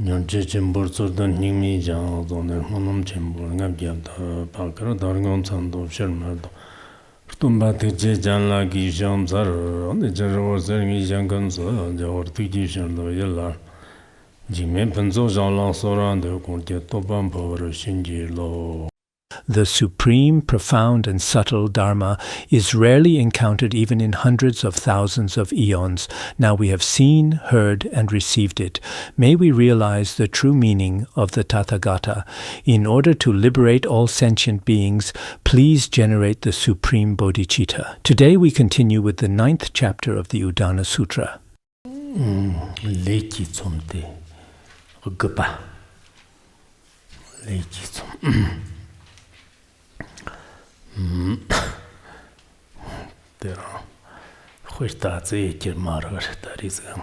Nyonche chembor tsordan nyingmi jang zoner monam chembor ngab gyabda pakara dargam tsando shermardo. Tumba teche janla ki sham zar, ane jarwar zar ngi jangan sa, jawar tuji sherdo yallar. Jime penzo janlang soran de kontia topan pawar shinji lo. The supreme, profound, and subtle Dharma is rarely encountered even in hundreds of thousands of eons. Now we have seen, heard, and received it. May we realize the true meaning of the Tathagata. In order to liberate all sentient beings, please generate the supreme bodhicitta. Today we continue with the 9th chapter of the Udāna Sūtra. Leiki tsomte, gpa. Leiki tsom. There Huishta zi kirmaragar tarizam.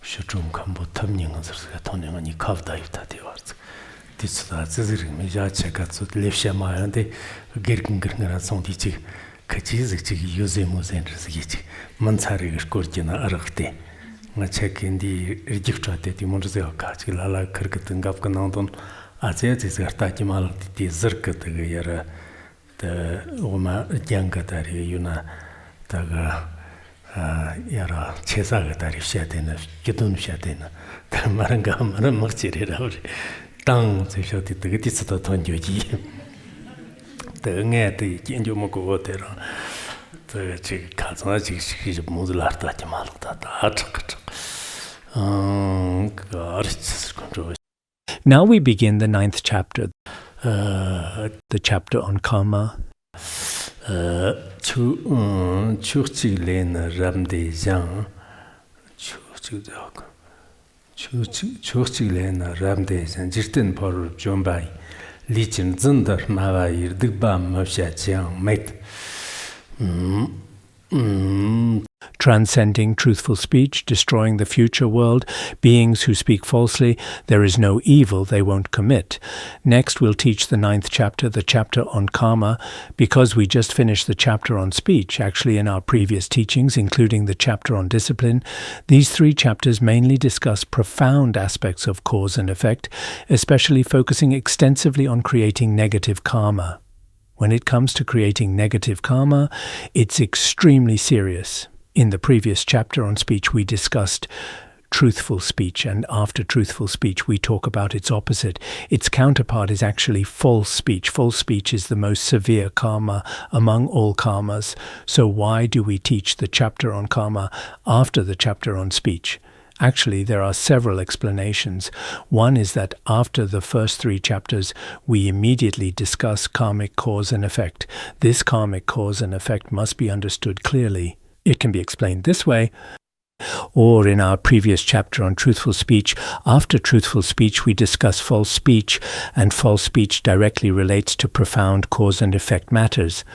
Shutrum kambo tamning azarga toning on Kavda Yutatiwards. This Zizirim, Yachakatsu, Lefshamayande, Girkingara Sondichi, Kachizik, Yuzimus and Rizgichi, Mansari Skurtina Arakte. I check in the Rijikta, the Monzeo Kachi, Lala Kirkatan Gafganandon, Azet is Artakimal, the Zirkat, Yara. Oma Jangatari Yuna Taga Yara Chesagatari Shatina, Kitun Shatina, Maranga Maramochiri, Tang, the Shoti, the Gitista Tonjoji, the Ngati, Kinjumoko water, the Chikazaji, she's a Mudularta Jamalta, God, Now we begin the 9th chapter. The chapter on karma. Chukchi lena ramde jang. Chukchi lena ramde jang. Jirten por jombai. Lichin zindar mawai digba mafsha jang mate. Transcending truthful speech, destroying the future world, beings who speak falsely, there is no evil they won't commit. Next we'll teach the 9th chapter, the chapter on karma, because we just finished the chapter on speech, actually in our previous teachings, including the chapter on discipline. These 3 chapters mainly discuss profound aspects of cause and effect, especially focusing extensively on creating negative karma. When it comes to creating negative karma, it's extremely serious. In the previous chapter on speech, we discussed truthful speech, and after truthful speech, we talk about its opposite. Its counterpart is actually false speech. False speech is the most severe karma among all karmas. So why do we teach the chapter on karma after the chapter on speech? Actually, there are several explanations. One is that after the first 3 chapters, we immediately discuss karmic cause and effect. This karmic cause and effect must be understood clearly. It can be explained this way. Or in our previous chapter on truthful speech, after truthful speech we discuss false speech, and false speech directly relates to profound cause and effect matters.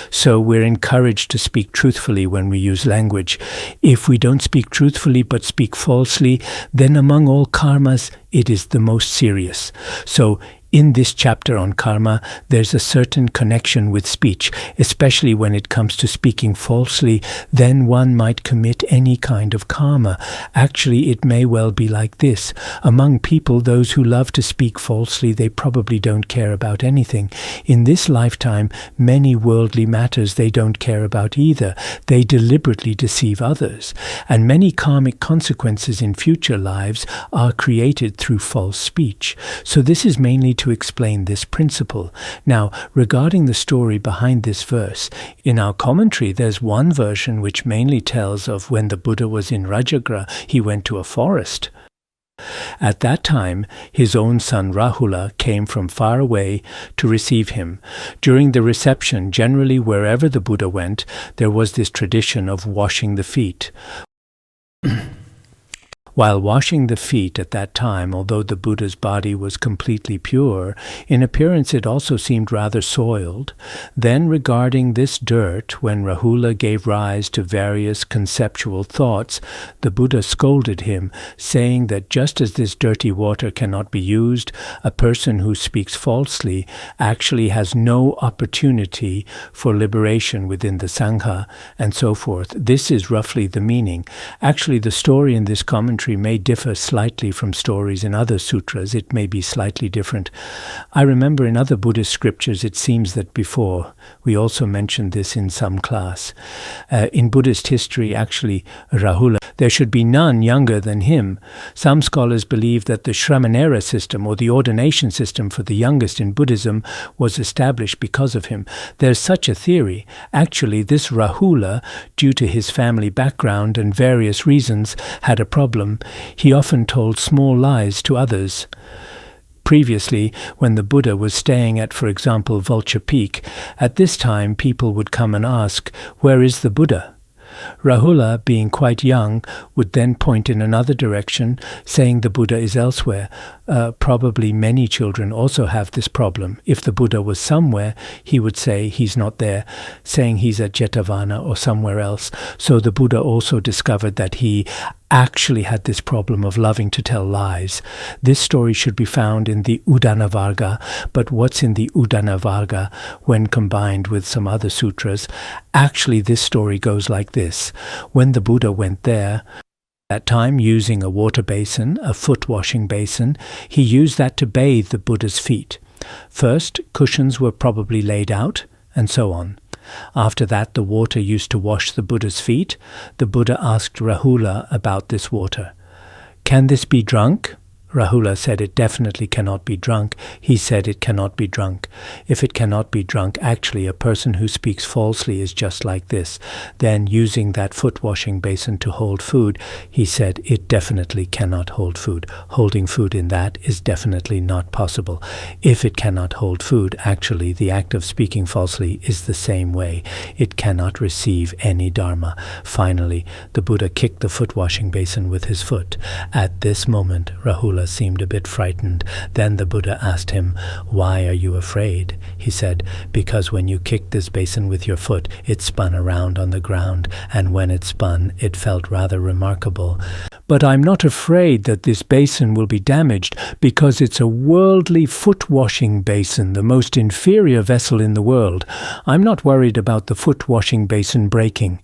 So we're encouraged to speak truthfully when we use language. If we don't speak truthfully but speak falsely, then among all karmas it is the most serious. So in this chapter on karma, there's a certain connection with speech, especially when it comes to speaking falsely. Then one might commit any kind of karma. Actually, it may well be like this. Among people, those who love to speak falsely, they probably don't care about anything. In this lifetime, many worldly matters they don't care about either. They deliberately deceive others. And many karmic consequences in future lives are created through false speech. So this is mainly to explain this principle. Now, regarding the story behind this verse, in our commentary there's one version which mainly tells of when the Buddha was in Rajagra, he went to a forest. At that time, his own son Rahula came from far away to receive him. During the reception, generally wherever the Buddha went, there was this tradition of washing the feet. While washing the feet at that time, although the Buddha's body was completely pure, in appearance it also seemed rather soiled. Then regarding this dirt, when Rahula gave rise to various conceptual thoughts, the Buddha scolded him, saying that just as this dirty water cannot be used, a person who speaks falsely actually has no opportunity for liberation within the Sangha, and so forth. This is roughly the meaning. Actually, the story in this commentary commentary may differ slightly from stories in other sutras. It may be slightly different. I remember in other Buddhist scriptures it seems that before, we also mentioned this in some class. In Buddhist history, actually, Rahula, there should be none younger than him. Some scholars believe that the Shramanera system, or the ordination system for the youngest in Buddhism, was established because of him. There's such a theory. Actually, this Rahula, due to his family background and various reasons, had a problem. He often told small lies to others. Previously, when the Buddha was staying at, for example, Vulture Peak, at this time people would come and ask, "Where is the Buddha?" Rahula, being quite young, would then point in another direction, saying the Buddha is elsewhere. Probably many children also have this problem. If the Buddha was somewhere, he would say he's not there, saying he's at Jetavana or somewhere else. So the Buddha also discovered that he actually had this problem of loving to tell lies. This story should be found in the Udāna Varga, but what's in the Udāna Varga when combined with some other sutras? Actually, this story goes like this. When the Buddha went there, that time using a water basin, a foot washing basin, he used that to bathe the Buddha's feet. First, cushions were probably laid out, and so on. After that, the water used to wash the Buddha's feet. The Buddha asked Rahula about this water. "Can this be drunk?" Rahula said it definitely cannot be drunk. He said it cannot be drunk. If it cannot be drunk, actually a person who speaks falsely is just like this. Then, using that foot washing basin to hold food, he said it definitely cannot hold food. Holding food in that is definitely not possible. If it cannot hold food, actually the act of speaking falsely is the same way. It cannot receive any dharma. Finally, the Buddha kicked the foot washing basin with his foot. At this moment, Rahula seemed a bit frightened. Then the Buddha asked him, "Why are you afraid?" He said, "Because when you kicked this basin with your foot, it spun around on the ground, and when it spun, it felt rather remarkable. But I'm not afraid that this basin will be damaged, because it's a worldly foot-washing basin, the most inferior vessel in the world. I'm not worried about the foot-washing basin breaking."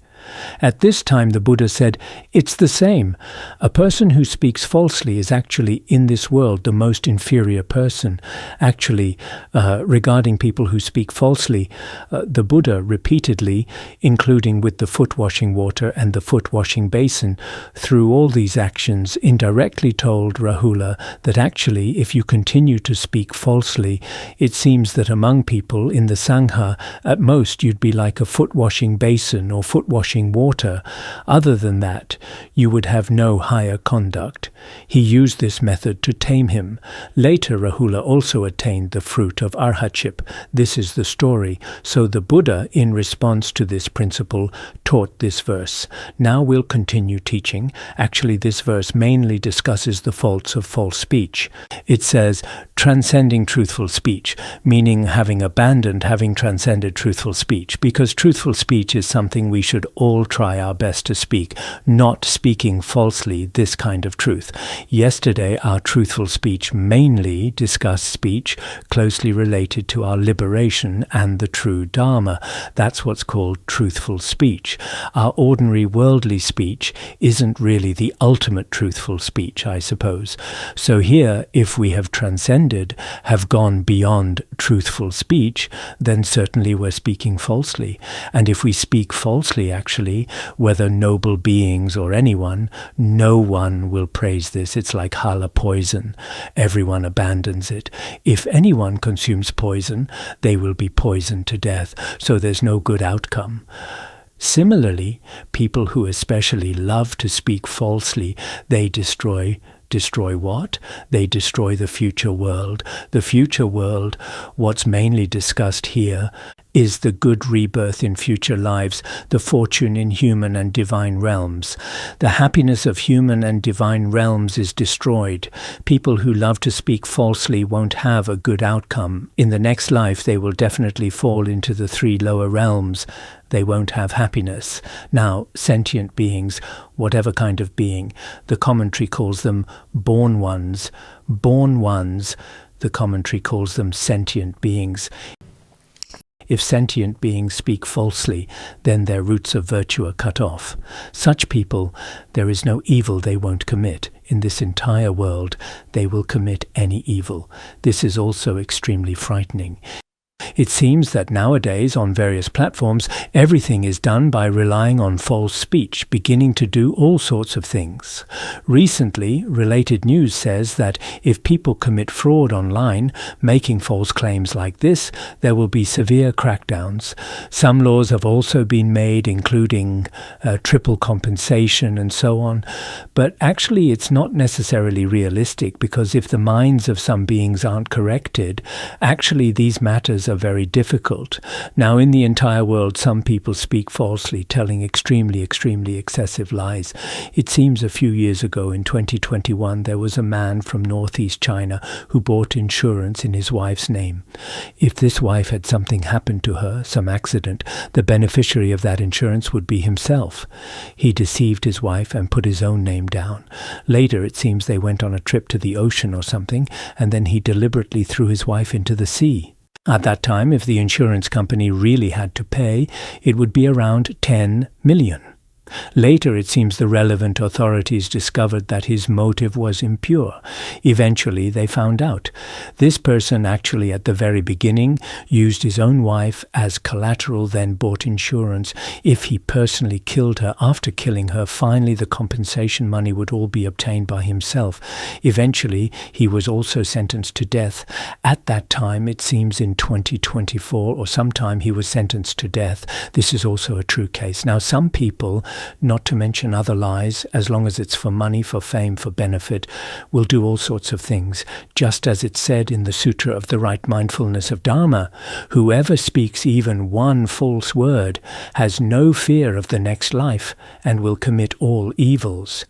At this time the Buddha said, "It's the same. A person who speaks falsely is actually in this world the most inferior person." Actually, regarding people who speak falsely, the Buddha repeatedly, including with the foot-washing water and the foot-washing basin, through all these actions indirectly told Rahula that actually if you continue to speak falsely, it seems that among people in the Sangha, at most you'd be like a foot-washing basin or foot-washing water. Other than that, you would have no higher conduct. He used this method to tame him. Later, Rahula also attained the fruit of arhatship. This is the story. So the Buddha, in response to this principle, taught this verse. Now we'll continue teaching. Actually, this verse mainly discusses the faults of false speech. It says, transcending truthful speech, meaning having transcended truthful speech, because truthful speech is something we should all try our best to speak, not speaking falsely this kind of truth. Yesterday, our truthful speech mainly discussed speech closely related to our liberation and the true Dharma. That's what's called truthful speech. Our ordinary worldly speech isn't really the ultimate truthful speech, I suppose. So here, if we have transcended, have gone beyond truthful speech, then certainly we're speaking falsely. And if we speak falsely, actually, whether noble beings or anyone, no one will praise this. It's like hala poison. Everyone abandons it. If anyone consumes poison, they will be poisoned to death. So there's no good outcome. Similarly, people who especially love to speak falsely, they destroy what? They destroy the future world. The future world, what's mainly discussed here, is the good rebirth in future lives, the fortune in human and divine realms. The happiness of human and divine realms is destroyed. People who love to speak falsely won't have a good outcome. In the next life, they will definitely fall into the 3 lower realms. They won't have happiness. Now, sentient beings, whatever kind of being, the commentary calls them born ones. Born ones, the commentary calls them sentient beings. If sentient beings speak falsely, then their roots of virtue are cut off. Such people, there is no evil they won't commit. In this entire world, they will commit any evil. This is also extremely frightening. It seems that nowadays, on various platforms, everything is done by relying on false speech, beginning to do all sorts of things. Recently, related news says that if people commit fraud online, making false claims like this, there will be severe crackdowns. Some laws have also been made, including triple compensation and so on. But actually, it's not necessarily realistic, because if the minds of some beings aren't corrected, actually these matters are very difficult. Now, in the entire world, some people speak falsely, telling extremely excessive lies. It seems a few years ago, in 2021, there was a man from northeast China who bought insurance in his wife's name. If this wife had something happen to her, some accident, the beneficiary of that insurance would be himself. He deceived his wife and put his own name down. Later, it seems they went on a trip to the ocean or something, and then he deliberately threw his wife into the sea. At that time, if the insurance company really had to pay, it would be around 10 million. Later, it seems the relevant authorities discovered that his motive was impure. Eventually, they found out. This person actually, at the very beginning, used his own wife as collateral, then bought insurance. If he personally killed her, after killing her, finally the compensation money would all be obtained by himself. Eventually, he was also sentenced to death. At that time, it seems in 2024 or sometime, he was sentenced to death. This is also a true case. Now, some people, not to mention other lies, as long as it's for money, for fame, for benefit, will do all sorts of things. Just as it's said in the Sutra of the Right Mindfulness of Dharma, whoever speaks even one false word has no fear of the next life and will commit all evils.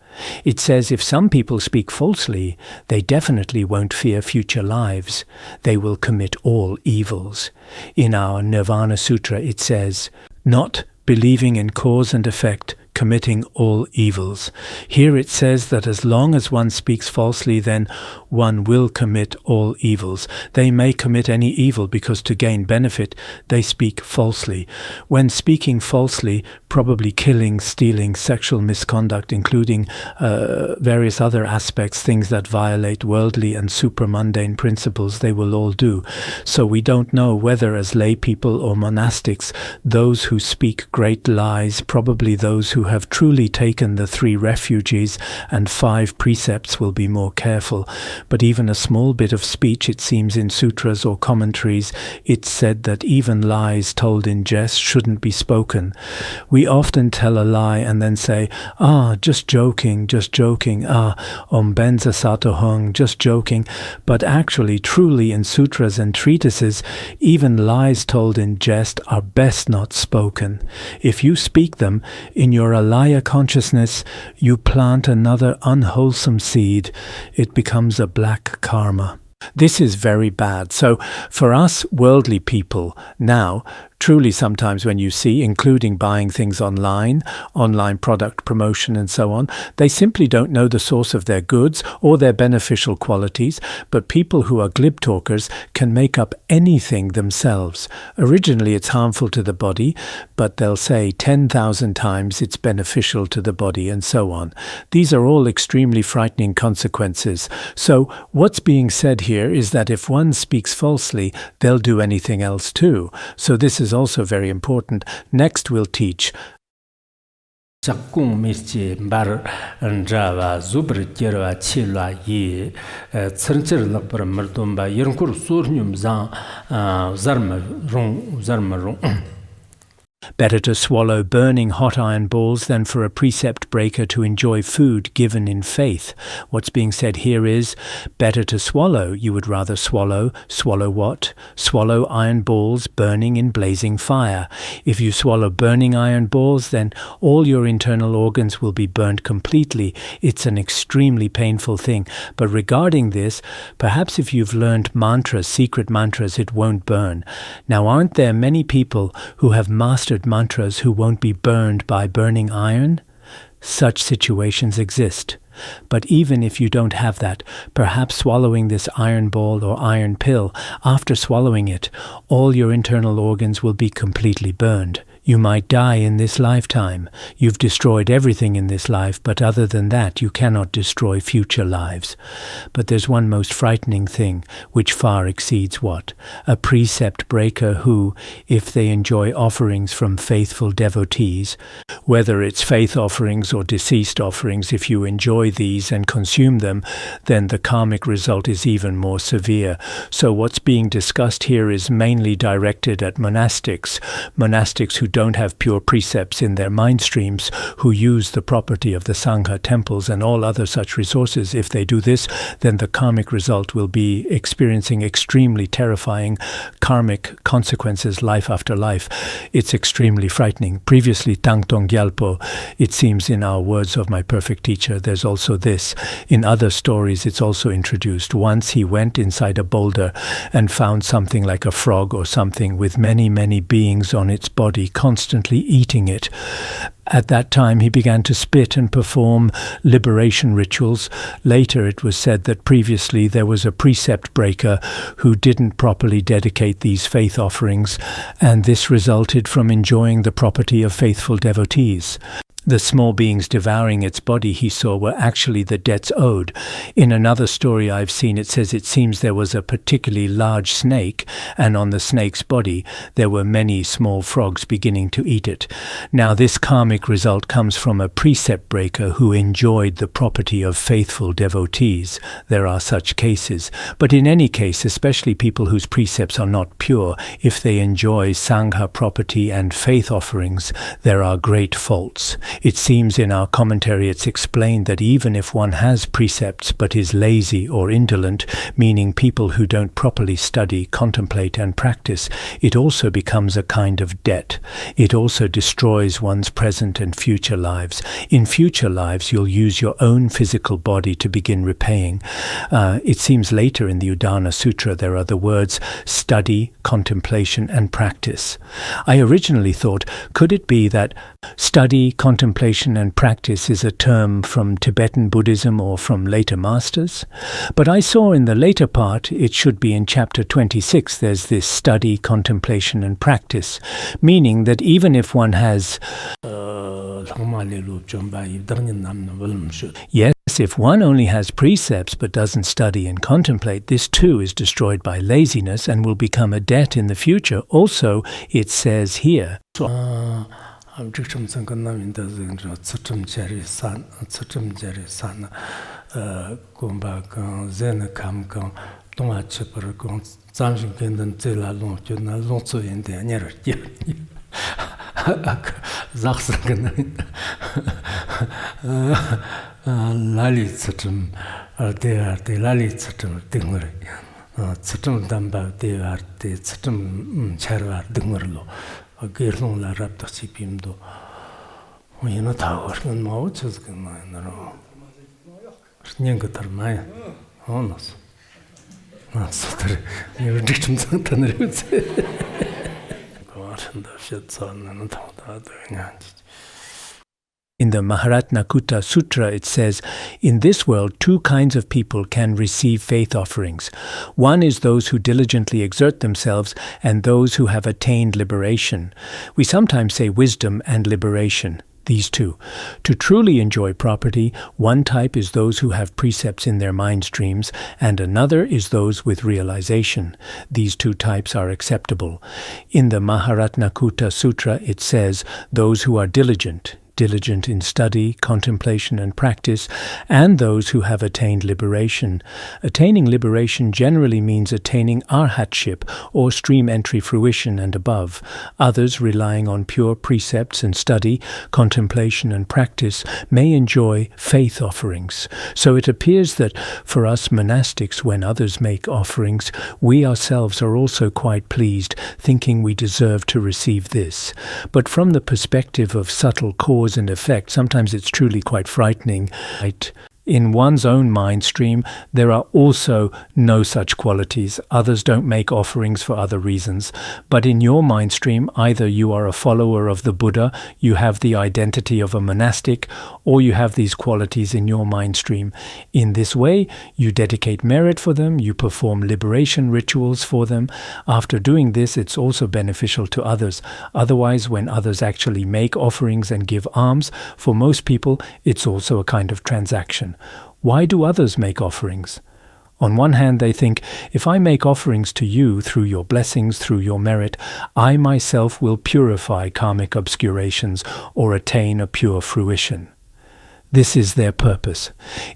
It says if some people speak falsely, they definitely won't fear future lives. They will commit all evils. In our Nirvana Sutra it says, not believing in cause and effect, committing all evils. Here it says that as long as one speaks falsely, then one will commit all evils. They may commit any evil because to gain benefit, they speak falsely. When speaking falsely, probably killing, stealing, sexual misconduct, including various other aspects, things that violate worldly and supramundane principles, they will all do. So we don't know whether as lay people or monastics, those who speak great lies, probably those who have truly taken the 3 refuges and 5 precepts will be more careful. But even a small bit of speech, it seems in sutras or commentaries, it's said that even lies told in jest shouldn't be spoken. We often tell a lie and then say, just joking, benza sato hung, just joking. But actually, truly in sutras and treatises, even lies told in jest are best not spoken. If you speak them, in your alaya consciousness, you plant another unwholesome seed. It becomes a black karma. This is very bad. So for us worldly people now, truly sometimes when you see, including buying things online product promotion and so on, they simply don't know the source of their goods or their beneficial qualities, but people who are glib talkers can make up anything themselves. Originally it's harmful to the body, but they'll say 10,000 times it's beneficial to the body and so on. These are all extremely frightening consequences. So what's being said here is that if one speaks falsely, they'll do anything else too. So this is also very important. Next we'll teach Chakung mirchi bar ndrava zubr kirwa chilwa yi tsirchir lakbar mardumba yirnkur surnyum zang zarma rung. Better to swallow burning hot iron balls than for a precept breaker to enjoy food given in faith. What's being said here is, better to swallow. You would rather swallow what? Swallow iron balls burning in blazing fire. If you swallow burning iron balls, then all your internal organs will be burned completely. It's an extremely painful thing. But regarding this, perhaps if you've learned mantras, secret mantras, it won't burn. Now, aren't there many people who have mastered mantras who won't be burned by burning iron? Such situations exist. But even if you don't have that, perhaps swallowing this iron ball or iron pill, after swallowing it, all your internal organs will be completely burned. You might die in this lifetime. You've destroyed everything in this life, but other than that, you cannot destroy future lives. But there's one most frightening thing, which far exceeds what? A precept breaker who, if they enjoy offerings from faithful devotees, whether it's faith offerings or deceased offerings, if you enjoy these and consume them, then the karmic result is even more severe. So what's being discussed here is mainly directed at monastics who don't have pure precepts in their mind streams, who use the property of the Sangha, temples, and all other such resources. If they do this, then the karmic result will be experiencing extremely terrifying karmic consequences life after life. It's extremely frightening. Previously, Tang Tong Gyalpo, it seems in our Words of My Perfect Teacher, there's also this. In other stories, it's also introduced. Once he went inside a boulder and found something like a frog or something with many, many beings on its body, constantly eating it. At that time, he began to spit and perform liberation rituals. Later, it was said that previously there was a precept breaker who didn't properly dedicate these faith offerings, and this resulted from enjoying the property of faithful devotees. The small beings devouring its body, he saw, were actually the debts owed. In another story I've seen, it says it seems there was a particularly large snake, and on the snake's body there were many small frogs beginning to eat it. Now this karmic result comes from a precept breaker who enjoyed the property of faithful devotees. There are such cases. But in any case, especially people whose precepts are not pure, if they enjoy Sangha property and faith offerings, there are great faults. It seems in our commentary it's explained that even if one has precepts but is lazy or indolent, meaning people who don't properly study, contemplate and practice, it also becomes a kind of debt. It also destroys one's present and future lives. In future lives you'll use your own physical body to begin repaying. It seems later in the Udāna Sūtra there are the words study, contemplation and practice. I originally thought, could it be that study, contemplation and practice is a term from Tibetan Buddhism or from later masters? But I saw in the later part, it should be in chapter 26, there's this study, contemplation and practice, meaning that even if one has yes, if one only has precepts but doesn't study and contemplate, this too is destroyed by laziness and will become a debt in the future. Also, it says here, lali tsatum arte lali tsatum dingre tsatum damba de arte tsatum charwa dingurlo gerlong la rapta sipimdo oyena tawargan mau chazgan naro nyanga tarmaya onos nasatır yürüdükçüm tanırız varında şatsanın tawda dönyanç. In the Maharatnakuta Sutra, it says, in this world, two kinds of people can receive faith offerings. One is those who diligently exert themselves and those who have attained liberation. We sometimes say wisdom and liberation. These two. To truly enjoy property, one type is those who have precepts in their mind streams, and another is those with realization. These two types are acceptable. In the Maharatnakuta Sutra, it says, those who are diligent in study, contemplation and practice, and those who have attained liberation. Attaining liberation generally means attaining arhatship or stream entry fruition and above. Others, relying on pure precepts and study, contemplation and practice, may enjoy faith offerings. So it appears that for us monastics, when others make offerings, we ourselves are also quite pleased, thinking we deserve to receive this. But from the perspective of subtle cause and effect, sometimes it's truly quite frightening. In one's own mind stream, there are also no such qualities. Others don't make offerings for other reasons. But in your mind stream, either you are a follower of the Buddha, you have the identity of a monastic, or you have these qualities in your mind stream. In this way, you dedicate merit for them, you perform liberation rituals for them. After doing this, it's also beneficial to others. Otherwise, when others actually make offerings and give alms, for most people, it's also a kind of transaction. Why do others make offerings? On one hand, they think, if I make offerings to you through your blessings, through your merit, I myself will purify karmic obscurations or attain a pure fruition. This is their purpose.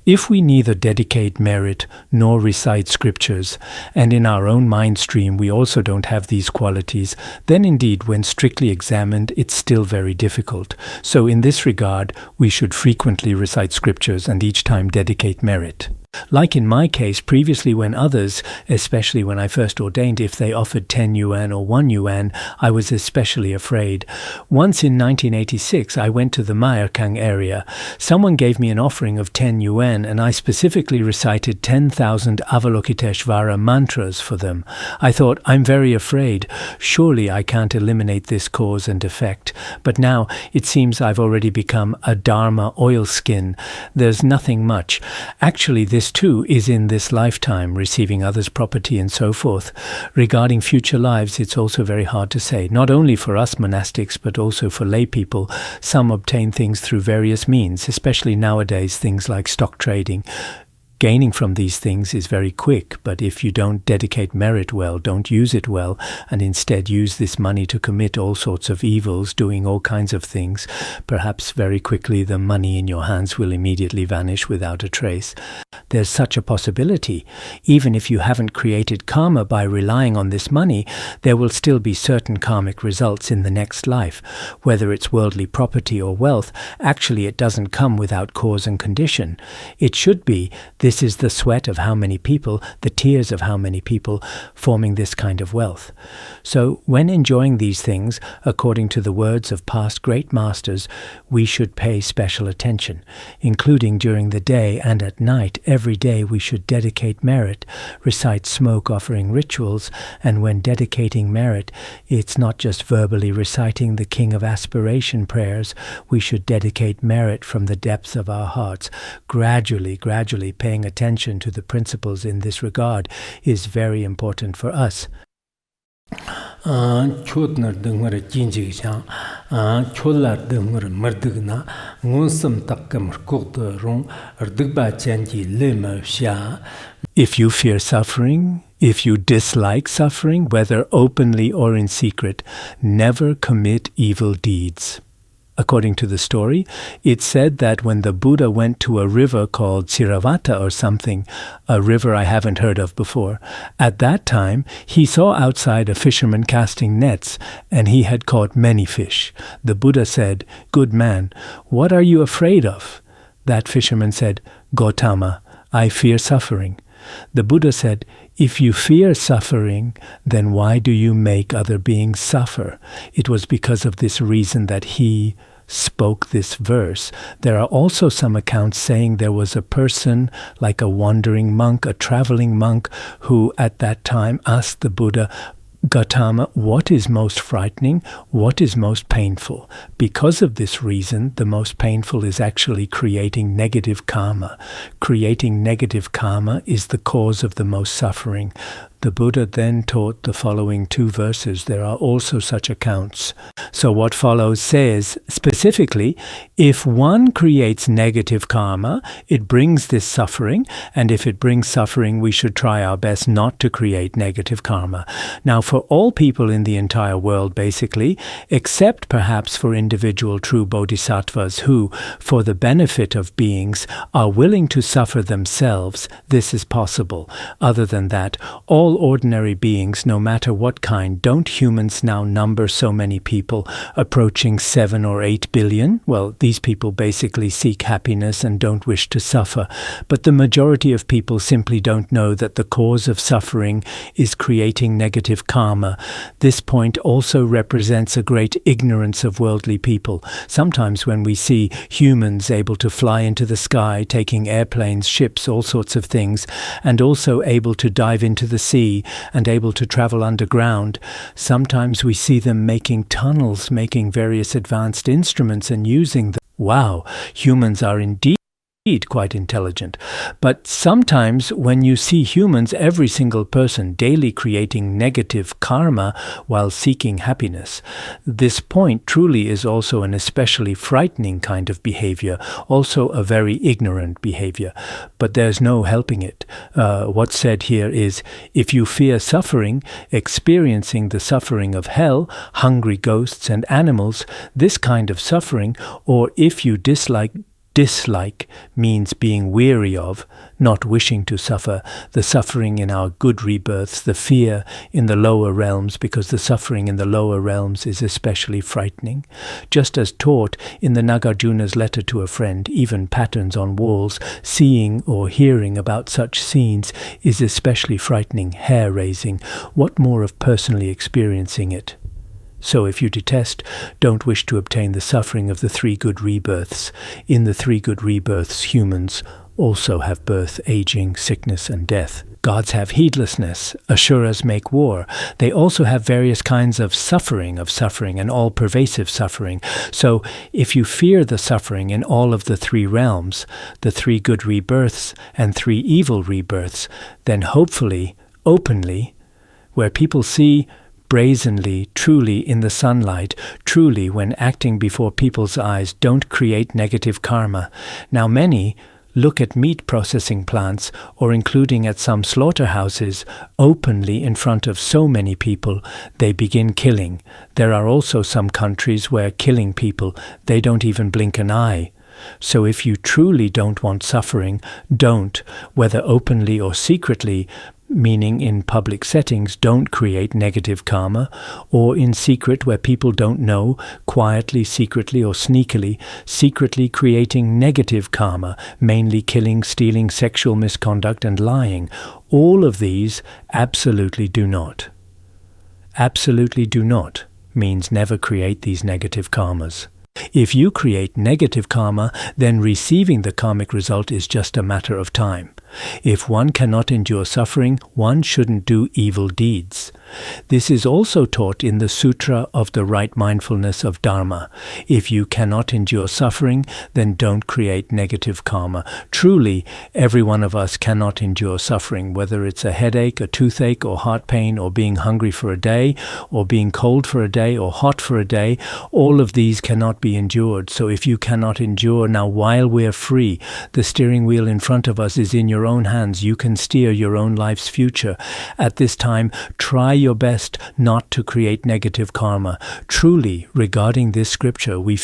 If we neither dedicate merit nor recite scriptures, and in our own mind stream we also don't have these qualities, then indeed, when strictly examined, it's still very difficult. So in this regard, we should frequently recite scriptures and each time dedicate merit. Like in my case, previously when others, especially when I first ordained, if they offered 10 yuan or 1 yuan, I was especially afraid. Once in 1986, I went to the Mayerkang area. Someone gave me an offering of 10 yuan, and I specifically recited 10,000 Avalokiteshvara mantras for them. I thought, I'm very afraid. Surely I can't eliminate this cause and effect. But now it seems I've already become a Dharma oilskin. There's nothing much. Actually, this too is in this lifetime, receiving others' property and so forth. Regarding future lives, it's also very hard to say, not only for us monastics, but also for lay people. Some obtain things through various means, especially nowadays, things like stock trading. Gaining from these things is very quick, but if you don't dedicate merit well, don't use it well, and instead use this money to commit all sorts of evils, doing all kinds of things, perhaps very quickly the money in your hands will immediately vanish without a trace. There's such a possibility. Even if you haven't created karma by relying on this money, there will still be certain karmic results in the next life. Whether it's worldly property or wealth, actually it doesn't come without cause and condition. It should be. This is the sweat of how many people, the tears of how many people, forming this kind of wealth. So, when enjoying these things, according to the words of past great masters, we should pay special attention, including during the day and at night. Every day we should dedicate merit, recite smoke offering rituals, and when dedicating merit, it's not just verbally reciting the King of Aspiration prayers. We should dedicate merit from the depths of our hearts. Gradually paying attention to the principles in this regard is very important for us. Chotnar dungara jinjig chang, cholar dungara mardugna, ngonsam takkam rkogda rong, ardugba chanji lema sha. If you fear suffering, if you dislike suffering, whether openly or in secret, never commit evil deeds. According to the story, it's said that when the Buddha went to a river called Siravata or something, a river I haven't heard of before, at that time he saw outside a fisherman casting nets, and he had caught many fish. The Buddha said, "Good man, what are you afraid of?" That fisherman said, "Gautama, I fear suffering." The Buddha said, "If you fear suffering, then why do you make other beings suffer?" It was because of this reason that he spoke this verse. There are also some accounts saying there was a person, like a wandering monk, a traveling monk, who at that time asked the Buddha, "Gautama, what is most frightening? What is most painful?" Because of this reason, the most painful is actually creating negative karma. Creating negative karma is the cause of the most suffering. The Buddha then taught the following 2 verses. There are also such accounts. So what follows says, specifically, if one creates negative karma, it brings this suffering, and if it brings suffering, we should try our best not to create negative karma. Now, for all people in the entire world, basically, except perhaps for individual true bodhisattvas who, for the benefit of beings, are willing to suffer themselves, this is possible. Other than that, all all ordinary beings, no matter what kind. Don't humans now number so many people, approaching 7 or 8 billion? Well, these people basically seek happiness and don't wish to suffer. But the majority of people simply don't know that the cause of suffering is creating negative karma. This point also represents a great ignorance of worldly people. Sometimes when we see humans able to fly into the sky, taking airplanes, ships, all sorts of things, and also able to dive into the sea and able to travel underground, sometimes we see them making tunnels, making various advanced instruments and using them. Wow, humans are indeed quite intelligent. But sometimes when you see humans, every single person daily creating negative karma while seeking happiness, this point truly is also an especially frightening kind of behavior, also a very ignorant behavior. But there's no helping it. What's said here is, if you fear suffering, experiencing the suffering of hell, hungry ghosts and animals, this kind of suffering, or if you dislike means being weary of, not wishing to suffer, the suffering in our good rebirths, the fear in the lower realms, because the suffering in the lower realms is especially frightening. Just as taught in the Nagarjuna's letter to a friend, even patterns on walls, seeing or hearing about such scenes is especially frightening, hair-raising. What more of personally experiencing it? So if you detest, don't wish to obtain the suffering of the 3 good rebirths. In the 3 good rebirths, humans also have birth, aging, sickness, and death. Gods have heedlessness. Asuras make war. They also have various kinds of suffering, and all-pervasive suffering. So if you fear the suffering in all of the 3 realms, the 3 good rebirths and 3 evil rebirths, then hopefully, openly, where people see brazenly, truly in the sunlight, truly when acting before people's eyes, don't create negative karma. Now many look at meat processing plants, or including at some slaughterhouses, openly in front of so many people, they begin killing. There are also some countries where killing people, they don't even blink an eye. So if you truly don't want suffering, don't, whether openly or secretly, meaning in public settings, don't create negative karma, or in secret where people don't know, quietly, secretly or sneakily, secretly creating negative karma, mainly killing, stealing, sexual misconduct and lying. All of these absolutely do not. Absolutely do not means never create these negative karmas. If you create negative karma, then receiving the karmic result is just a matter of time. If one cannot endure suffering, one shouldn't do evil deeds. This is also taught in the Sutra of the Right Mindfulness of Dharma. If you cannot endure suffering, then don't create negative karma. Truly, every one of us cannot endure suffering, whether it's a headache, a toothache, or heart pain, or being hungry for a day, or being cold for a day, or hot for a day. All of these cannot be endured. So if you cannot endure, now while we're free, the steering wheel in front of us is in your own hands. You can steer your own life's future. At this time, try your best not to create negative karma. Truly, regarding this scripture, we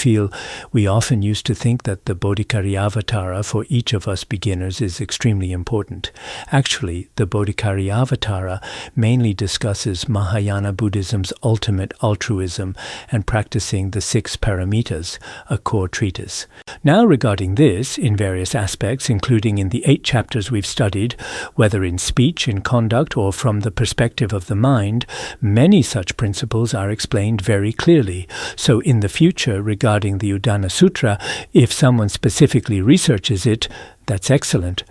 often used to think that the Bodhicaryavatara for each of us beginners is extremely important. Actually, the Bodhicaryavatara mainly discusses Mahayana Buddhism's ultimate altruism and practicing the 6 paramitas, a core treatise. Now regarding this, in various aspects, including in the 8 chapters we've studied, whether in speech, in conduct, or from the perspective of the mind, many such principles are explained very clearly. So in the future, regarding the Udāna Sūtra, if someone specifically researches it, that's excellent.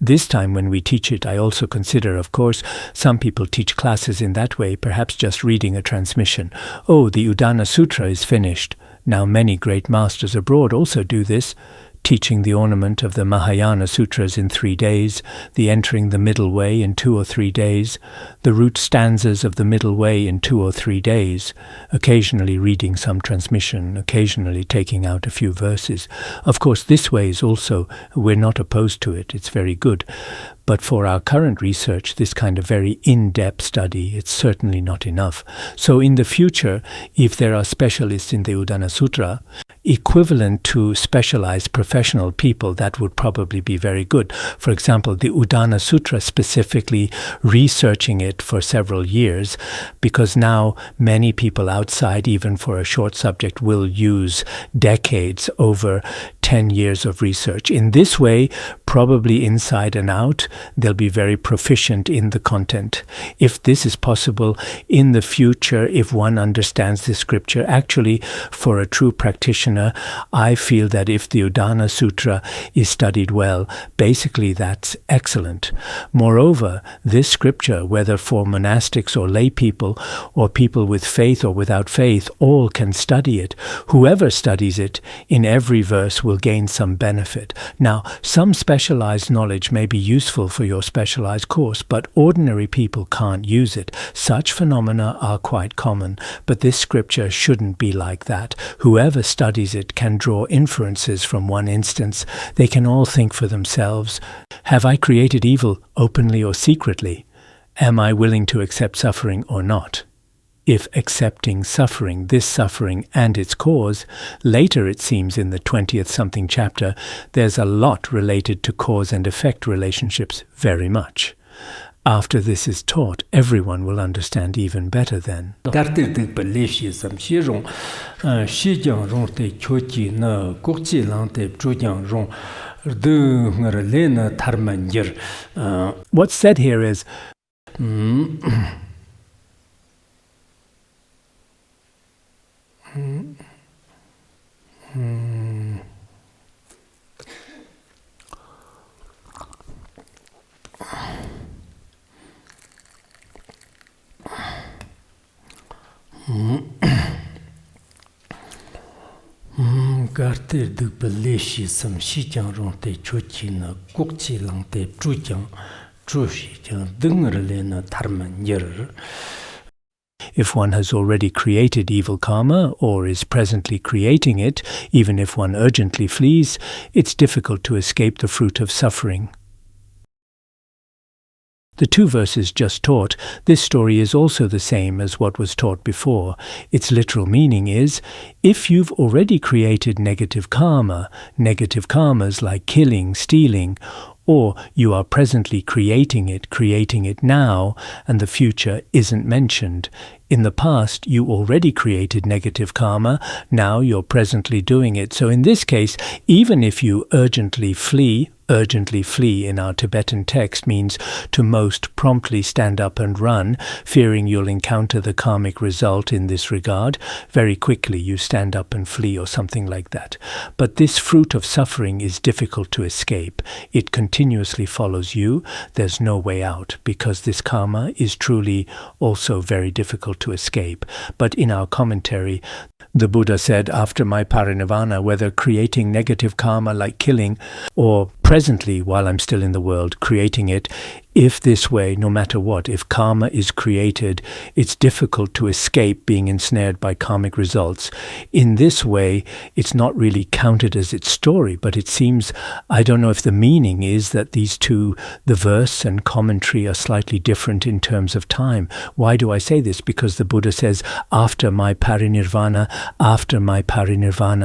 This time when we teach it, I also consider, of course, some people teach classes in that way, perhaps just reading a transmission. Oh, the Udāna Sūtra is finished. Now many great masters abroad also do this, teaching the ornament of the Mahayana Sutras in 3 days, the entering the middle way in 2 or 3 days, the root stanzas of the middle way in 2 or 3 days, occasionally reading some transmission, occasionally taking out a few verses. Of course, this way is also, we're not opposed to it, it's very good. But for our current research, this kind of very in-depth study, it's certainly not enough. So in the future, if there are specialists in the Udāna Sutra, equivalent to specialized professional people, that would probably be very good. For example, the Udāna Sutra, specifically researching it for several years, because now many people outside, even for a short subject, will use decades, over 10 years of research. In this way, probably inside and out, they'll be very proficient in the content. If this is possible in the future, if one understands the scripture, actually, for a true practitioner, I feel that if the Udāna Sutra is studied well, basically that's excellent. Moreover, this scripture, whether for monastics or lay people, or people with faith or without faith, all can study it. Whoever studies it, in every verse will gain some benefit. Now, some specialized knowledge may be useful for your specialized course, but ordinary people can't use it. Such phenomena are quite common, but this scripture shouldn't be like that. Whoever studies it can draw inferences from one instance. They can all think for themselves. Have I created evil openly or secretly? Am I willing to accept suffering or not? If accepting suffering, this suffering and its cause, later it seems in the 20th something chapter, there's a lot related to cause and effect relationships, very much. After this is taught, everyone will understand even better then. What's said here is Garter du beleshi sam shi jiang rong te chu chi na gok chi lang te zhu jiang zhu shi jiang deng le na tar man yer. If one has already created evil karma or is presently creating it, even if one urgently flees, it's difficult to escape the fruit of suffering. The two verses just taught, this story is also the same as what was taught before. Its literal meaning is, if you've already created negative karmas like killing, stealing, or you are presently creating it now, and the future isn't mentioned. In the past, you already created negative karma, now you're presently doing it. So in this case, even if you urgently flee in our Tibetan text means to most promptly stand up and run, fearing you'll encounter the karmic result in this regard. Very quickly you stand up and flee or something like that. But this fruit of suffering is difficult to escape. It continuously follows you. There's no way out, because this karma is truly also very difficult to escape. But in our commentary, the Buddha said, after my parinirvana, whether creating negative karma like killing, or presently, while I'm still in the world, creating it, if this way, no matter what, if karma is created, it's difficult to escape being ensnared by karmic results. In this way, it's not really counted as its story, but it seems, I don't know if the meaning is that these two, the verse and commentary, are slightly different in terms of time. Why do I say this? Because the Buddha says, after my parinirvana,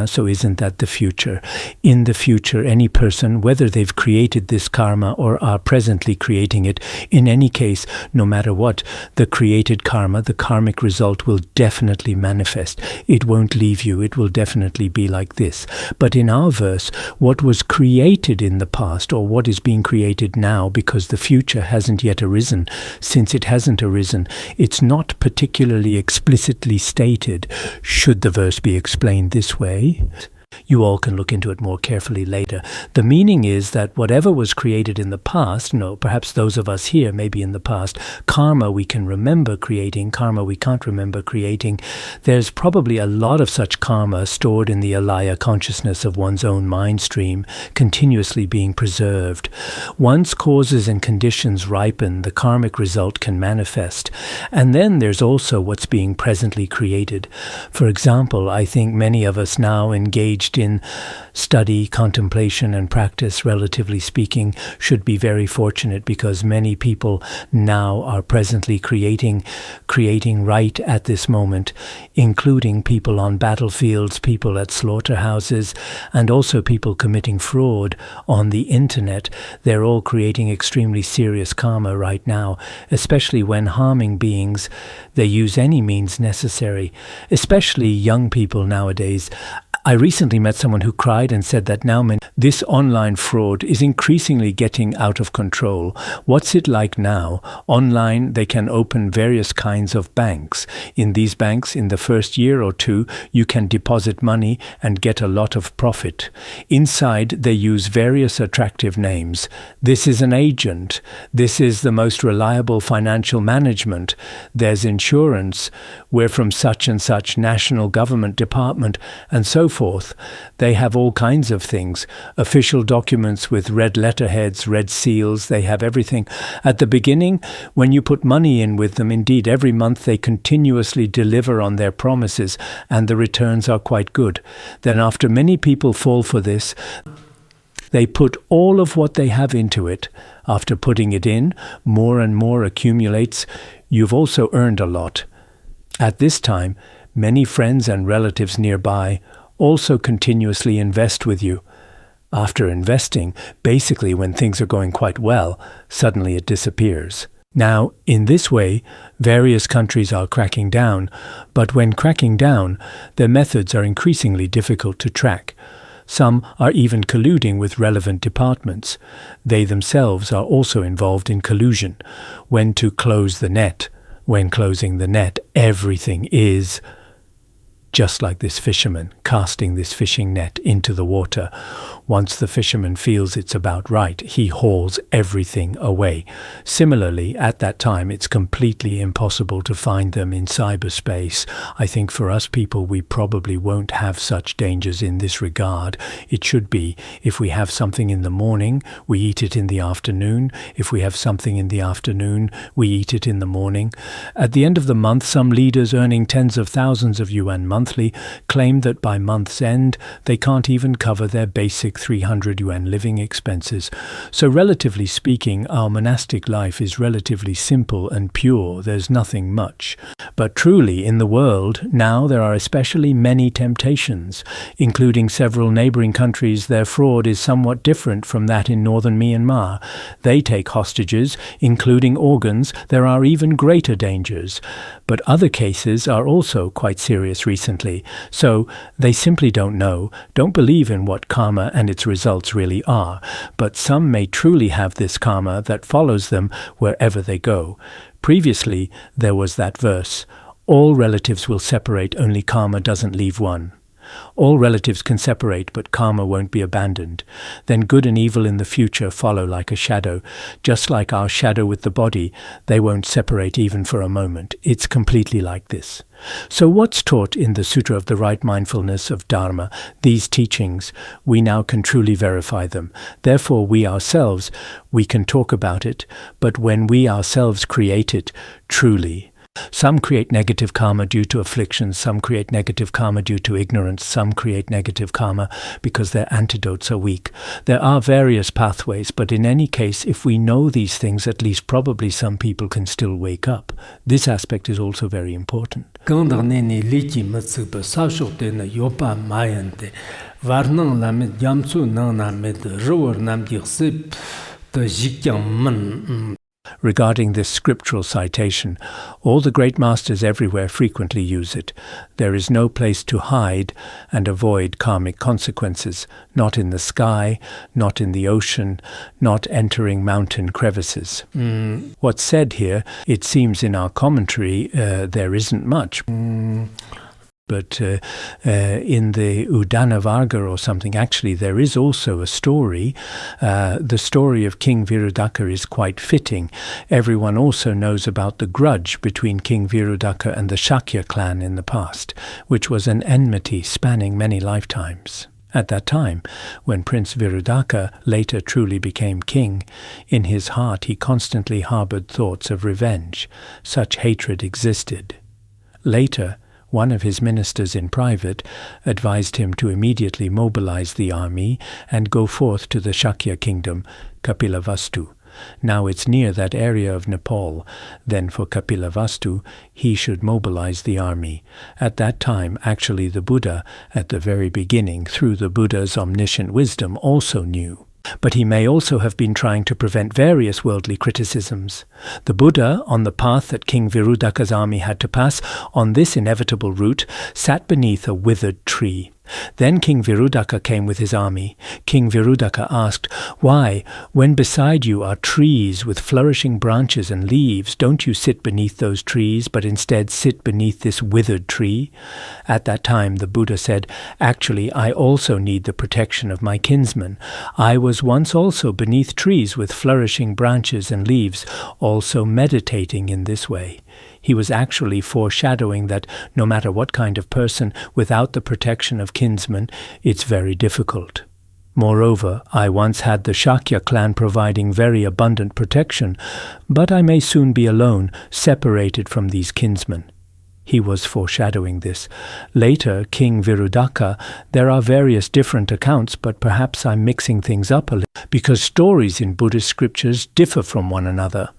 so isn't that the future? In the future, any person, whether they've created this karma or are presently creating it, in any case, no matter what, the created karma, the karmic result will definitely manifest. It won't leave you. It will definitely be like this. But in our verse, what was created in the past, or what is being created now, because the future hasn't yet arisen, since it hasn't arisen, it's not particularly explicitly stated. Should the verse be explained this way? You all can look into it more carefully later. The meaning is that whatever was created in the past, perhaps those of us here maybe in the past, karma we can remember creating, karma we can't remember creating, there's probably a lot of such karma stored in the alaya consciousness of one's own mind stream, continuously being preserved. Once causes and conditions ripen, the karmic result can manifest. And then there's also what's being presently created. For example, I think many of us now engage engaged in study, contemplation, and practice, relatively speaking, should be very fortunate, because many people now are presently creating right at this moment, including people on battlefields, people at slaughterhouses, and also people committing fraud on the internet. They're all creating extremely serious karma right now, especially when harming beings. They use any means necessary, especially young people nowadays. I recently met someone who cried and said that now this online fraud is increasingly getting out of control. What's it like now? Online, they can open various kinds of banks. In these banks, in the first year or two, you can deposit money and get a lot of profit. Inside, they use various attractive names. This is an agent. This is the most reliable financial management. There's insurance. We're from such and such national government department, and so forth. They have all kinds of things. Official documents with red letterheads, red seals, they have everything. At the beginning, when you put money in with them, indeed, every month they continuously deliver on their promises, and the returns are quite good. Then after many people fall for this, they put all of what they have into it. After putting it in, more and more accumulates. You've also earned a lot. At this time, many friends and relatives nearby also continuously invest with you. After investing, basically when things are going quite well, suddenly it disappears. Now, in this way, various countries are cracking down, but when cracking down, their methods are increasingly difficult to track. Some are even colluding with relevant departments. They themselves are also involved in collusion. When to close the net. When closing the net, everything is just like this fisherman casting this fishing net into the water. Once the fisherman feels it's about right, he hauls everything away. Similarly, at that time, it's completely impossible to find them in cyberspace. I think for us people, we probably won't have such dangers in this regard. It should be, if we have something in the morning, we eat it in the afternoon. If we have something in the afternoon, we eat it in the morning. At the end of the month, some leaders earning tens of thousands of yuan monthly claim that by month's end, they can't even cover their basic 300 yuan living expenses. So relatively speaking, our monastic life is relatively simple and pure. There's nothing much. But truly, in the world, now there are especially many temptations, including several neighboring countries. Their fraud is somewhat different from that in northern Myanmar. They take hostages, including organs. There are even greater dangers. But other cases are also quite serious recently. So they simply don't know, don't believe in what karma and its results really are. But some may truly have this karma that follows them wherever they go. Previously, there was that verse, all relatives will separate, only karma doesn't leave one. All relatives can separate, but karma won't be abandoned. Then good and evil in the future follow like a shadow. Just like our shadow with the body, they won't separate even for a moment. It's completely like this. So what's taught in the Sutra of the Right Mindfulness of Dharma, these teachings, we now can truly verify them. Therefore, we ourselves, we can talk about it, but when we ourselves create it, truly, some create negative karma due to afflictions, some create negative karma due to ignorance, some create negative karma because their antidotes are weak. There are various pathways, but in any case, if we know these things, at least probably some people can still wake up. This aspect is also very important. Regarding this scriptural citation, all the great masters everywhere frequently use it. There is no place to hide and avoid karmic consequences, not in the sky, not in the ocean, not entering mountain crevices. What's said here, it seems in our commentary, there isn't much. But in the Udāna Varga or something, actually there is also a story. The story of King Virudaka is quite fitting. Everyone also knows about the grudge between King Virudaka and the Shakya clan in the past, which was an enmity spanning many lifetimes. At that time, when Prince Virudaka later truly became king, in his heart he constantly harbored thoughts of revenge. Such hatred existed. Later, one of his ministers in private advised him to immediately mobilize the army and go forth to the Shakya kingdom, Kapilavastu. Now it's near that area of Nepal. Then for Kapilavastu, he should mobilize the army. At that time, actually the Buddha, at the very beginning, through the Buddha's omniscient wisdom, also knew. But he may also have been trying to prevent various worldly criticisms. The Buddha, on the path that King Virudaka's army had to pass, on this inevitable route, sat beneath a withered tree. Then King Virudaka came with his army. King Virudaka asked, "Why, when beside you are trees with flourishing branches and leaves, don't you sit beneath those trees, but instead sit beneath this withered tree?" At that time the Buddha said, "Actually, I also need the protection of my kinsmen. I was once also beneath trees with flourishing branches and leaves, also meditating in this way." He was actually foreshadowing that no matter what kind of person, without the protection of kinsmen, it's very difficult. Moreover, I once had the Shakya clan providing very abundant protection, but I may soon be alone, separated from these kinsmen. He was foreshadowing this. Later, King Virudaka, there are various different accounts, but perhaps I'm mixing things up a little, because stories in Buddhist scriptures differ from one another.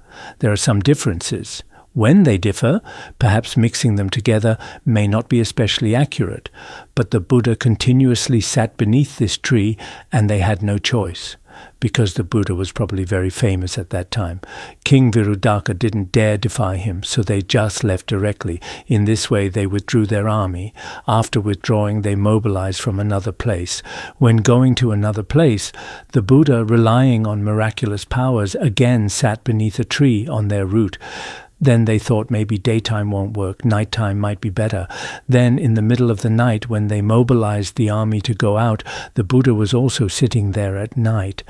There are some differences. When they differ, perhaps mixing them together may not be especially accurate, but the Buddha continuously sat beneath this tree and they had no choice, because the Buddha was probably very famous at that time. King Virudaka didn't dare defy him, so they just left directly. In this way they withdrew their army. After withdrawing, they mobilized from another place. When going to another place, the Buddha, relying on miraculous powers, again sat beneath a tree on their route. Then they thought maybe daytime won't work, nighttime might be better. Then in the middle of the night, when they mobilized the army to go out, the Buddha was also sitting there at night.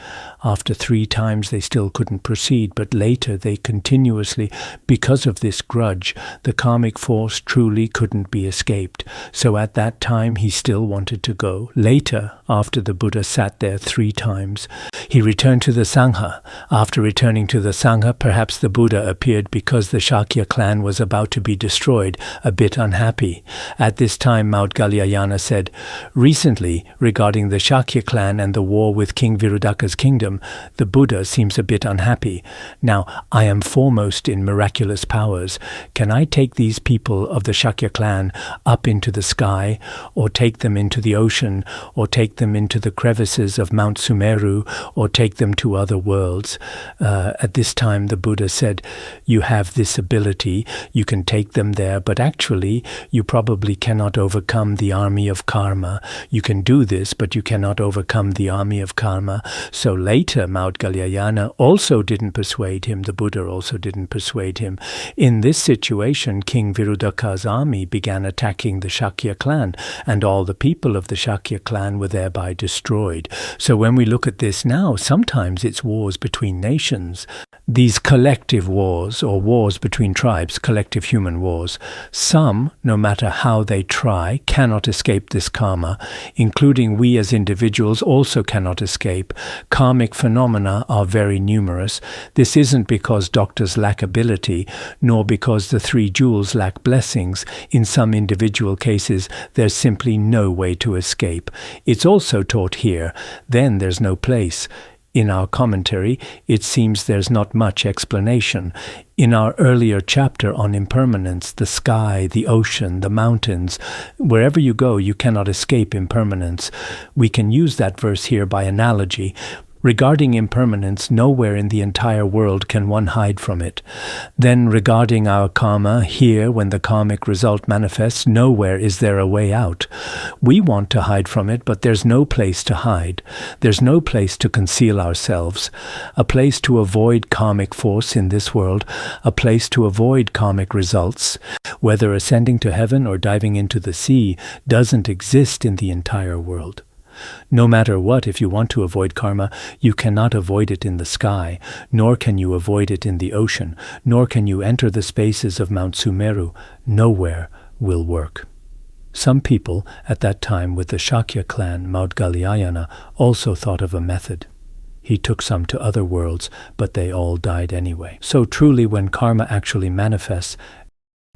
After 3 times they still couldn't proceed, but later they continuously, because of this grudge, the karmic force truly couldn't be escaped. So at that time he still wanted to go. Later, after the Buddha sat there 3 times, he returned to the Sangha. After returning to the Sangha, perhaps the Buddha appeared because the Shakya clan was about to be destroyed, a bit unhappy. At this time, Maudgalyayana said, "Recently, regarding the Shakya clan and the war with King Virudaka's kingdom, the Buddha seems a bit unhappy. Now, I am foremost in miraculous powers. Can I take these people of the Shakya clan up into the sky, or take them into the ocean, or take them into the crevices of Mount Sumeru, or take them to other worlds?" At this time, the Buddha said, "You have this ability, you can take them there, but actually you probably cannot overcome the army of karma. You can do this, but you cannot overcome the army of karma." So later, Maudgalyayana also didn't persuade him, the Buddha also didn't persuade him. In this situation, King Virudaka's army began attacking the Shakya clan, and all the people of the Shakya clan were thereby destroyed. So when we look at this now, sometimes it's wars between nations. These collective wars, or wars between tribes, collective human wars, some, no matter how they try, cannot escape this karma, including we as individuals also cannot escape. Karmic phenomena are very numerous. This isn't because doctors lack ability, nor because the 3 jewels lack blessings. In some individual cases, there's simply no way to escape. It's also taught here, then there's no place. In our commentary, it seems there's not much explanation. In our earlier chapter on impermanence, the sky, the ocean, the mountains, wherever you go, you cannot escape impermanence. We can use that verse here by analogy. Regarding impermanence, nowhere in the entire world can one hide from it. Then regarding our karma, here, when the karmic result manifests, nowhere is there a way out. We want to hide from it, but there's no place to hide. There's no place to conceal ourselves. A place to avoid karmic force in this world, a place to avoid karmic results, whether ascending to heaven or diving into the sea, doesn't exist in the entire world. No matter what, if you want to avoid karma, you cannot avoid it in the sky, nor can you avoid it in the ocean, nor can you enter the spaces of Mount Sumeru. Nowhere will work. Some people at that time with the Shakya clan, Maudgalyayana, also thought of a method. He took some to other worlds, but they all died anyway. So truly, when karma actually manifests,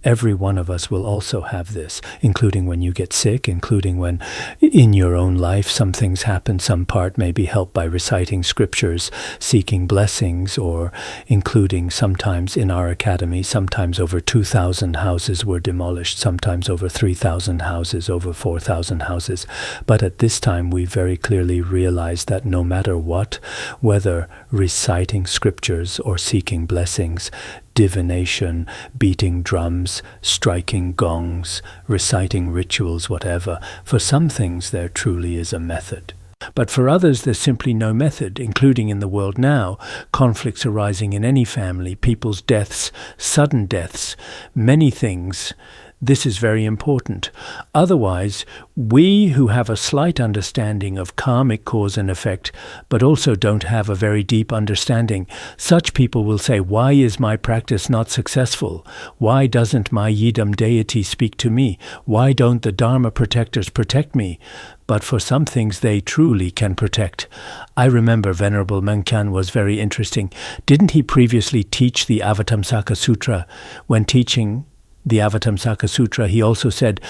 Every one of us will also have this, including when you get sick, including when in your own life some things happen. Some part may be helped by reciting scriptures, seeking blessings, or including sometimes in our academy, sometimes over 2,000 houses were demolished, sometimes over 3,000 houses, over 4,000 houses. But at this time we very clearly realize that no matter what, whether reciting scriptures or seeking blessings, divination, beating drums, striking gongs, reciting rituals, whatever. For some things there truly is a method. But for others there's simply no method, including in the world now, conflicts arising in any family, people's deaths, sudden deaths, many things. This is very important. Otherwise, we who have a slight understanding of karmic cause and effect, but also don't have a very deep understanding, such people will say, why is my practice not successful? Why doesn't my Yidam deity speak to me? Why don't the Dharma protectors protect me? But for some things they truly can protect. I remember Venerable Menkyan was very interesting. Didn't he previously teach the Avatamsaka Sutra? When teaching the Avatamsaka Sutra, he also said,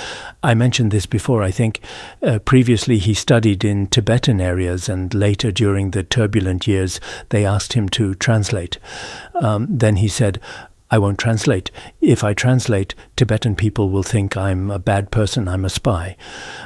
I mentioned this before, I think, previously he studied in Tibetan areas, and later during the turbulent years they asked him to translate. Then he said, I won't translate. If I translate, Tibetan people will think I'm a bad person, I'm a spy.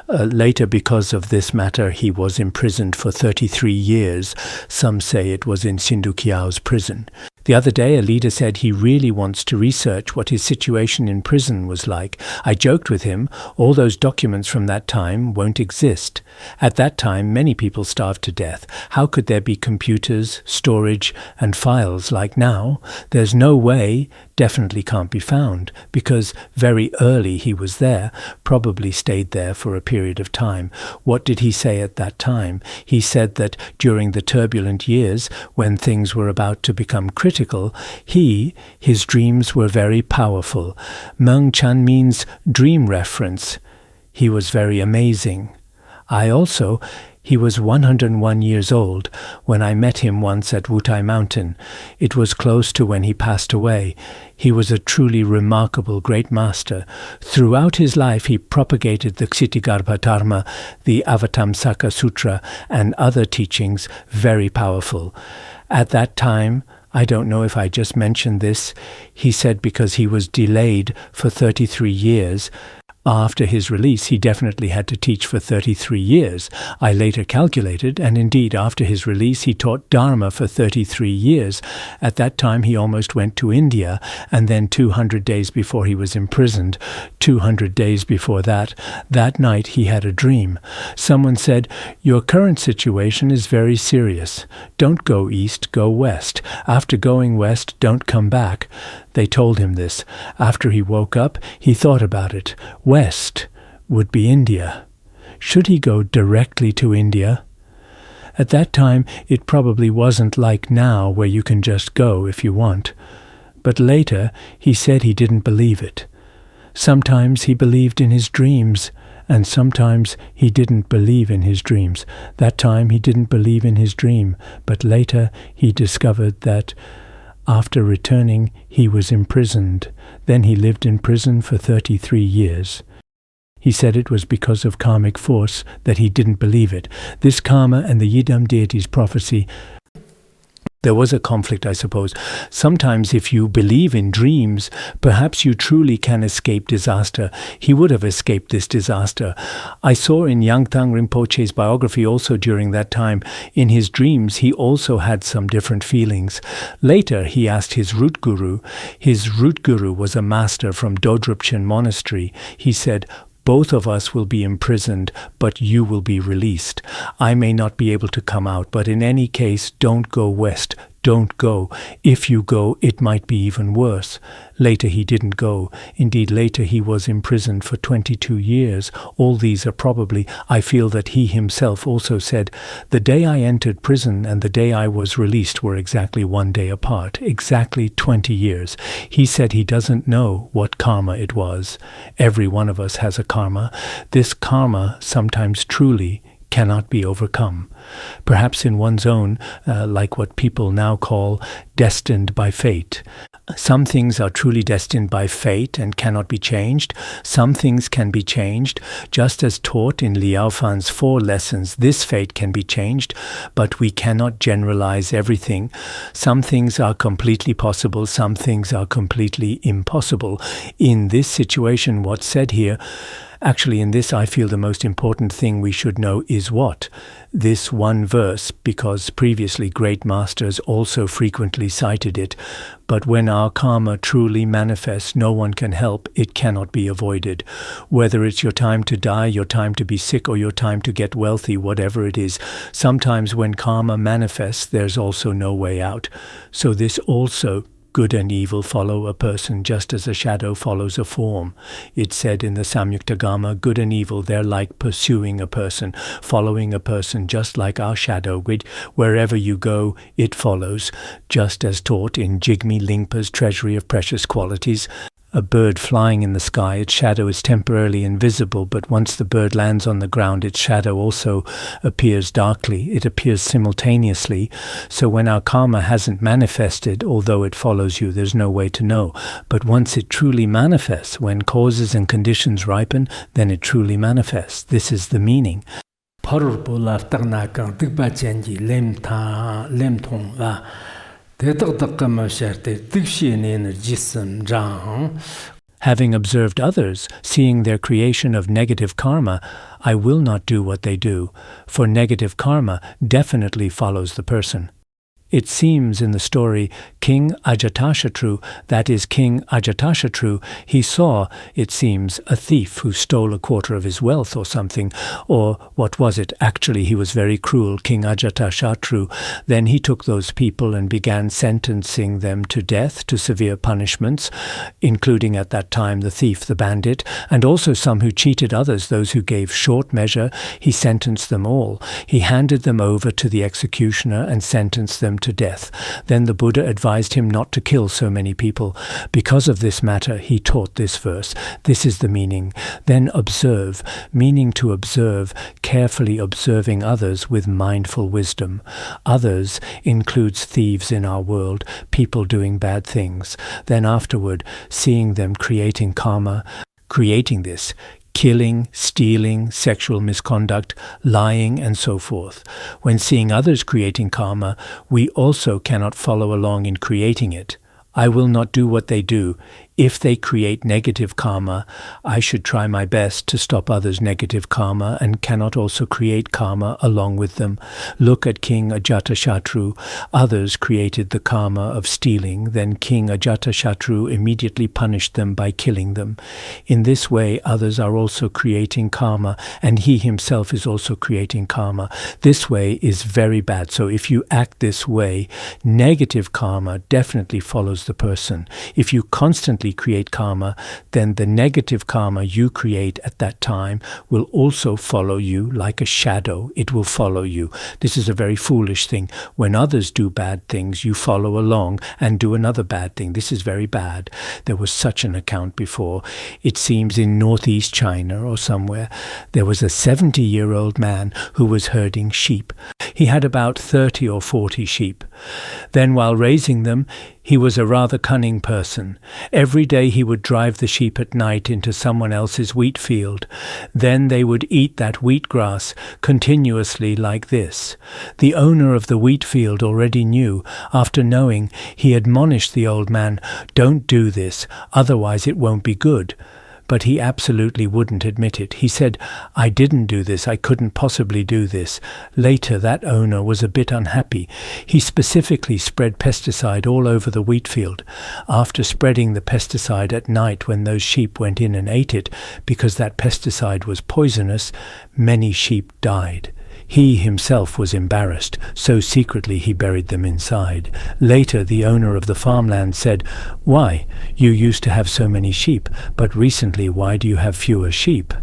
Later, because of this matter, he was imprisoned for 33 years. Some say it was in Sindukiao's prison. The other day, a leader said he really wants to research what his situation in prison was like. I joked with him, all those documents from that time won't exist. At that time, many people starved to death. How could there be computers, storage, and files like now? There's no way, definitely can't be found, because very early he was there, probably stayed there for a period of time. What did he say at that time? He said that during the turbulent years, when things were about to become critical, his dreams were very powerful. Meng Chan means dream reference. He was very amazing. He was 101 years old when I met him once at Wutai Mountain. It was close to when he passed away. He was a truly remarkable great master. Throughout his life he propagated the Ksitigarbha Dharma, the Avatamsaka Sutra, and other teachings, very powerful. At that time, I don't know if I just mentioned this, he said because he was delayed for 33 years, after his release, he definitely had to teach for 33 years. I later calculated, and indeed after his release he taught Dharma for 33 years. At that time he almost went to India, and then 200 days before he was imprisoned, 200 days before that night he had a dream. Someone said, your current situation is very serious. Don't go east, go west. After going west, don't come back. They told him this. After he woke up, he thought about it. West would be India. Should he go directly to India? At that time, it probably wasn't like now where you can just go if you want. But later, he said he didn't believe it. Sometimes he believed in his dreams, and sometimes he didn't believe in his dreams. That time he didn't believe in his dream, but later he discovered that after returning, he was imprisoned. Then he lived in prison for 33 years. He said it was because of karmic force that he didn't believe it. This karma and the Yidam deity's prophecy, there was a conflict, I suppose. Sometimes if you believe in dreams, perhaps you truly can escape disaster. He would have escaped this disaster. I saw in Yangtang Rinpoche's biography also during that time, in his dreams he also had some different feelings. Later he asked his root guru. His root guru was a master from Dodrupchen Monastery. He said, both of us will be imprisoned, but you will be released. I may not be able to come out, but in any case, don't go west. Don't go. If you go, it might be even worse. Later he didn't go. Indeed, later he was imprisoned for 22 years. All these are probably, I feel that he himself also said, the day I entered prison and the day I was released were exactly one day apart, exactly 20 years. He said he doesn't know what karma it was. Every one of us has a karma. This karma sometimes truly cannot be overcome. Perhaps in one's own, like what people now call destined by fate. Some things are truly destined by fate and cannot be changed. Some things can be changed. Just as taught in Liao Fan's 4 lessons, this fate can be changed, but we cannot generalize everything. Some things are completely possible, some things are completely impossible. In this situation, what's said here, actually in this I feel the most important thing we should know is what? This one verse, because previously great masters also frequently cited it. But when our karma truly manifests, no one can help, it cannot be avoided. Whether it's your time to die, your time to be sick, or your time to get wealthy, whatever it is, sometimes when karma manifests, there's also no way out. So this also, good and evil follow a person just as a shadow follows a form. It's said in the Samyuktagama, good and evil, they're like pursuing a person, following a person just like our shadow. Wherever you go, it follows, just as taught in Jigme Lingpa's Treasury of Precious Qualities. A bird flying in the sky, its shadow is temporarily invisible, but once the bird lands on the ground, its shadow also appears darkly. It appears simultaneously. So when our karma hasn't manifested, although it follows you, there's no way to know. But once it truly manifests, when causes and conditions ripen, then it truly manifests. This is the meaning. Having observed others, seeing their creation of negative karma, I will not do what they do, for negative karma definitely follows the person. It seems in the story, King Ajatashatru, that is King Ajatashatru, he saw, it seems, a thief who stole a quarter of his wealth or something, or what was it? Actually, he was very cruel, King Ajatashatru. Then he took those people and began sentencing them to death, to severe punishments, including at that time the thief, the bandit, and also some who cheated others, those who gave short measure. He sentenced them all. He handed them over to the executioner and sentenced them to death. Then the Buddha advised him not to kill so many people. Because of this matter, he taught this verse. This is the meaning. Then observe, meaning to observe, carefully observing others with mindful wisdom. Others includes thieves in our world, people doing bad things. Then afterward, seeing them creating karma, creating this, killing, stealing, sexual misconduct, lying, and so forth. When seeing others creating karma, we also cannot follow along in creating it. I will not do what they do. If they create negative karma, I should try my best to stop others' negative karma and cannot also create karma along with them. Look at King Ajatashatru. Others created the karma of stealing. Then King Ajatashatru immediately punished them by killing them. In this way, others are also creating karma, and he himself is also creating karma. This way is very bad. So if you act this way, negative karma definitely follows the person. If you constantly create karma, then the negative karma you create at that time will also follow you like a shadow. It will follow you. This is a very foolish thing. When others do bad things, you follow along and do another bad thing. This is very bad. There was such an account before. It seems in northeast China or somewhere, there was a 70-year-old man who was herding sheep. He had about 30 or 40 sheep. Then while raising them, he was a rather cunning person. Every day he would drive the sheep at night into someone else's wheat field. Then they would eat that wheat grass continuously like this. The owner of the wheat field already knew. After knowing, he admonished the old man, "Don't do this, otherwise it won't be good." But he absolutely wouldn't admit it. He said, "I didn't do this, I couldn't possibly do this." Later, that owner was a bit unhappy. He specifically spread pesticide all over the wheat field. After spreading the pesticide at night when those sheep went in and ate it, because that pesticide was poisonous, many sheep died. He himself was embarrassed, so secretly he buried them inside. Later, the owner of the farmland said, "Why? You used to have so many sheep, but recently why do you have fewer sheep?"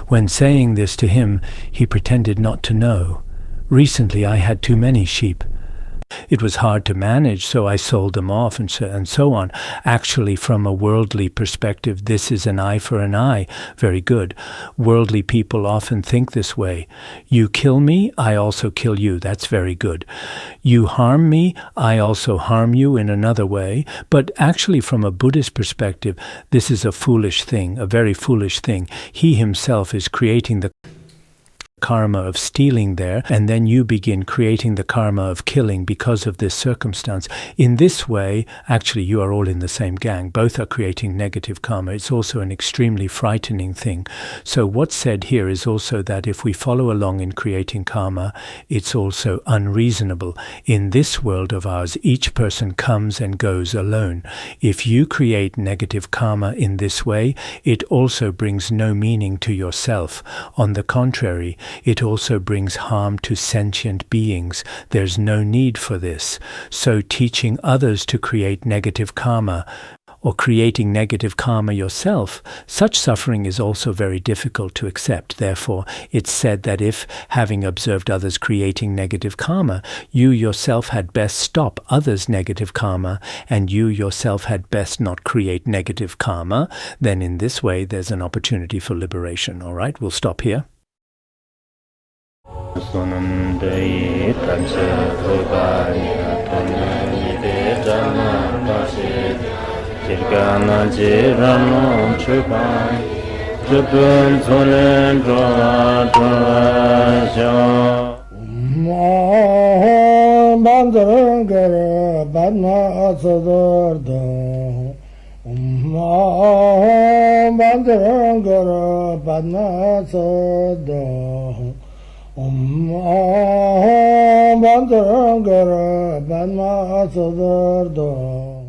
When saying this to him, he pretended not to know. "Recently I had too many sheep." It was hard to manage, so I sold them off and so on. Actually, from a worldly perspective, this is an eye for an eye. Very good. Worldly people often think this way. You kill me, I also kill you. That's very good. You harm me, I also harm you in another way. But actually, from a Buddhist perspective, this is a foolish thing, a very foolish thing. He himself is creating the karma of stealing there, and then you begin creating the karma of killing because of this circumstance. In this way, actually, you are all in the same gang. Both are creating negative karma. It's also an extremely frightening thing. So what's said here is also that if we follow along in creating karma, it's also unreasonable. In this world of ours, each person comes and goes alone. If you create negative karma in this way, it also brings no meaning to yourself. On the contrary, it also brings harm to sentient beings. There's no need for this. So teaching others to create negative karma, or creating negative karma yourself, such suffering is also very difficult to accept. Therefore, it's said that if, having observed others creating negative karma, you yourself had best stop others' negative karma, and you yourself had best not create negative karma, then in this way there's an opportunity for liberation. All right, we'll stop here. Sonam dei tamse thobaya tonne de jana pase kirgana jirano chupai jupun sonen droja ma bandangara badna Sūtra bandangara badna Sūtra bandangara badna Sūtra